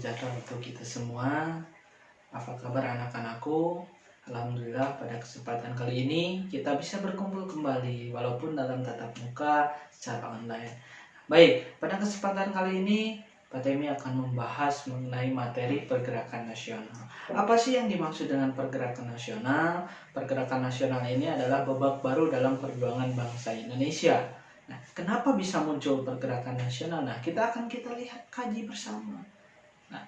sejahtera untuk kita semua. Apa kabar anak-anakku? Alhamdulillah pada kesempatan kali ini kita bisa berkumpul kembali walaupun dalam tatap muka secara online. Baik, pada kesempatan kali ini Pak Temi akan membahas mengenai materi pergerakan nasional. Apa sih yang dimaksud dengan pergerakan nasional? Pergerakan nasional ini adalah babak baru dalam perjuangan bangsa Indonesia. Nah, kenapa bisa muncul pergerakan nasional? Nah, kita lihat kaji bersama. Nah,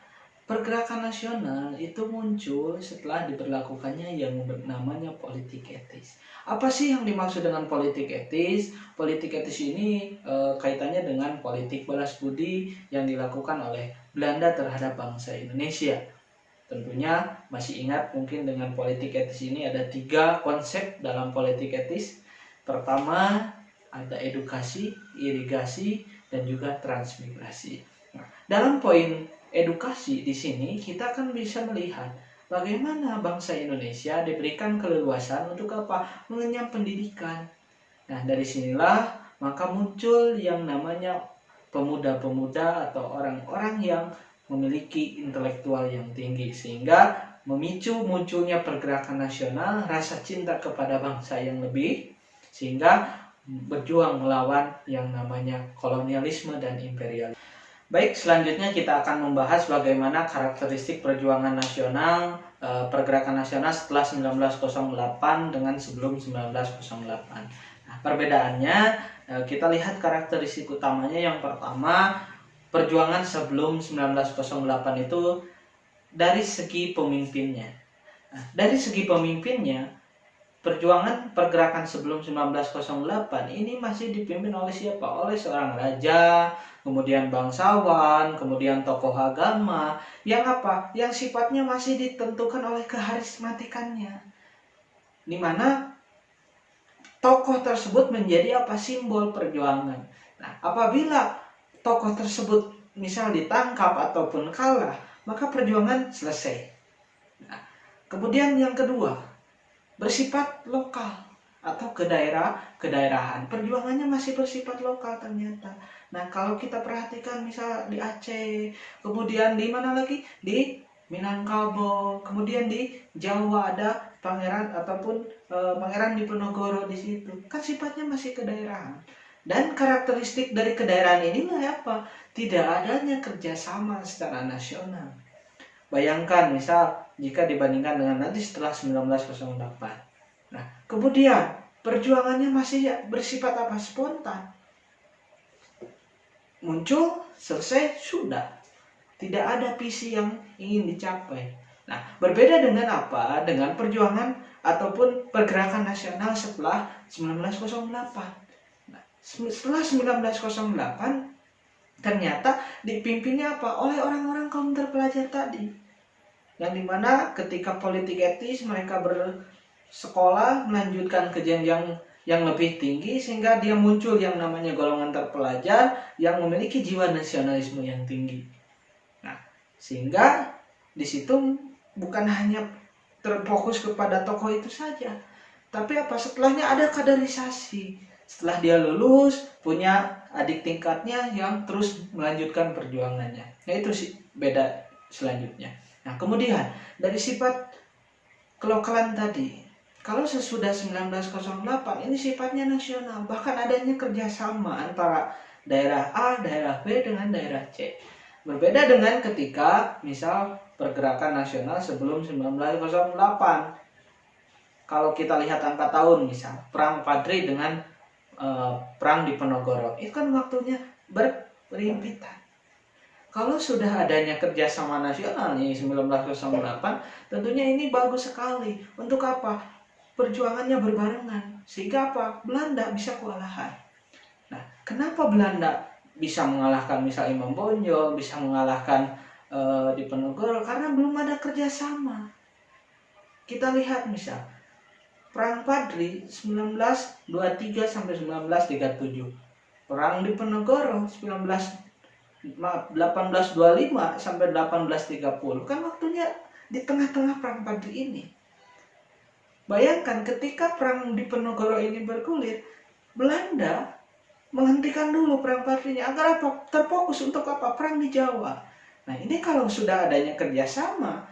pergerakan nasional itu muncul setelah diberlakukannya yang namanya politik etis. Apa sih yang dimaksud dengan politik etis? Politik etis ini kaitannya dengan politik balas budi yang dilakukan oleh Belanda terhadap bangsa Indonesia. Tentunya masih ingat mungkin dengan politik etis ini ada 3 konsep dalam politik etis. Pertama, ada edukasi, irigasi, dan juga transmigrasi. Nah, dalam poin edukasi di sini kita akan bisa melihat bagaimana bangsa Indonesia diberikan keleluasan untuk apa? Mengenyam pendidikan. Nah, dari sinilah maka muncul yang namanya pemuda-pemuda atau orang-orang yang memiliki intelektual yang tinggi sehingga memicu munculnya pergerakan nasional, rasa cinta kepada bangsa yang lebih sehingga berjuang melawan yang namanya kolonialisme dan imperialisme. Baik, selanjutnya kita akan membahas bagaimana karakteristik perjuangan nasional, pergerakan nasional setelah 1908 dengan sebelum 1908. Nah, perbedaannya kita lihat karakteristik utamanya. Yang pertama, perjuangan sebelum 1908 itu dari segi pemimpinnya. Nah, dari segi pemimpinnya, perjuangan pergerakan sebelum 1908 ini masih dipimpin oleh siapa? Oleh seorang raja, kemudian bangsawan, kemudian tokoh agama, yang apa? Yang sifatnya masih ditentukan oleh keharismatikannya. Di mana tokoh tersebut menjadi apa? Simbol perjuangan. Nah, apabila tokoh tersebut misal ditangkap ataupun kalah, maka perjuangan selesai. Nah, kemudian yang kedua, bersifat lokal atau kedaerahan. Perjuangannya masih bersifat lokal ternyata. Nah, kalau kita perhatikan misal di Aceh, kemudian di mana lagi? Di Minangkabau, kemudian di Jawa ada pangeran ataupun pangeran Diponegoro di situ. Kan sifatnya masih kedaerahan. Dan karakteristik dari kedaerahan ini apa? Tidak adanya kerjasama secara nasional. Bayangkan misal jika dibandingkan dengan nanti setelah 1908. Nah, kemudian perjuangannya masih bersifat apa? Spontan. Muncul, selesai, sudah. Tidak ada visi yang ingin dicapai. Nah, berbeda dengan apa? Dengan perjuangan ataupun pergerakan nasional setelah 1908. Nah, setelah 1908 ternyata dipimpinnya apa? Oleh orang-orang kaum terpelajar tadi. Yang dimana ketika politik etis mereka bersekolah melanjutkan ke jenjang yang lebih tinggi sehingga dia muncul yang namanya golongan terpelajar yang memiliki jiwa nasionalisme yang tinggi. Nah, sehingga di situ bukan hanya terfokus kepada tokoh itu saja, tapi apa? Setelahnya ada kaderisasi. Setelah dia lulus, punya adik tingkatnya yang terus melanjutkan perjuangannya. Nah, itu sih beda selanjutnya. Nah, kemudian dari sifat kelokalan tadi, kalau sesudah 1908 ini sifatnya nasional, bahkan adanya kerjasama antara daerah A, daerah B dengan daerah C. Berbeda dengan ketika misal pergerakan nasional sebelum 1908. Kalau kita lihat angka tahun misal Perang Padri dengan Perang Diponegoro, itu kan waktunya berhimpitan. Kalau sudah adanya kerjasama nasional nih 1908, tentunya ini bagus sekali. Untuk apa? Perjuangannya berbarengan. Sehingga apa? Belanda bisa kewalahan. Nah, kenapa Belanda bisa mengalahkan misal Imam Bonjol, bisa mengalahkan Diponegoro? Karena belum ada kerjasama. Kita lihat misal Perang Padri 1923 sampai 1937. Perang Diponegoro 1825 sampai 1830. Kan waktunya di tengah-tengah Perang Padri ini. Bayangkan ketika Perang Diponegoro ini bergulir, Belanda menghentikan dulu Perang Padrinya agar apa? Terfokus untuk apa? Perang di Jawa. Nah, ini kalau sudah adanya kerjasama,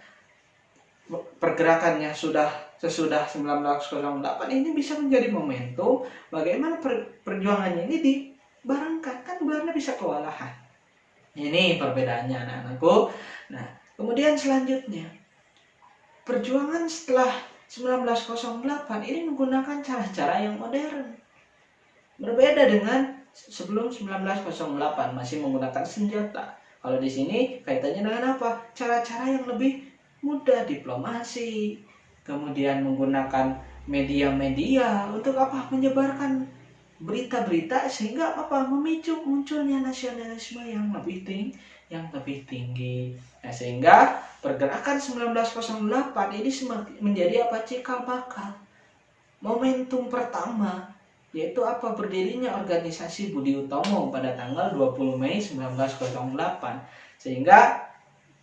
pergerakannya sudah sesudah 1908, ini bisa menjadi momentum bagaimana perjuangannya ini dibarengkan, kan Belanda bisa kewalahan. Ini perbedaannya anak-anakku. Nah, kemudian selanjutnya, perjuangan setelah 1908 ini menggunakan cara-cara yang modern. Berbeda dengan sebelum 1908 masih menggunakan senjata. Kalau di sini kaitannya dengan apa? Cara-cara yang lebih mudah, diplomasi, kemudian menggunakan media-media untuk apa? Menyebarkan berita-berita sehingga apa? Memicu munculnya nasionalisme yang lebih tinggi. Nah, sehingga pergerakan 1908 ini menjadi apa? Cikal bakal. Momentum pertama yaitu apa? Berdirinya organisasi Budi Utomo pada tanggal 20 Mei 1908. Sehingga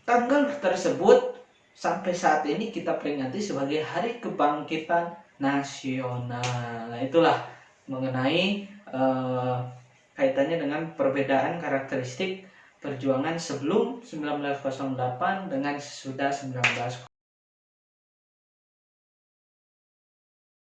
tanggal tersebut sampai saat ini kita peringati sebagai Hari Kebangkitan Nasional. Nah, itulah mengenai kaitannya dengan perbedaan karakteristik perjuangan sebelum 1908 dengan sesudah 1908.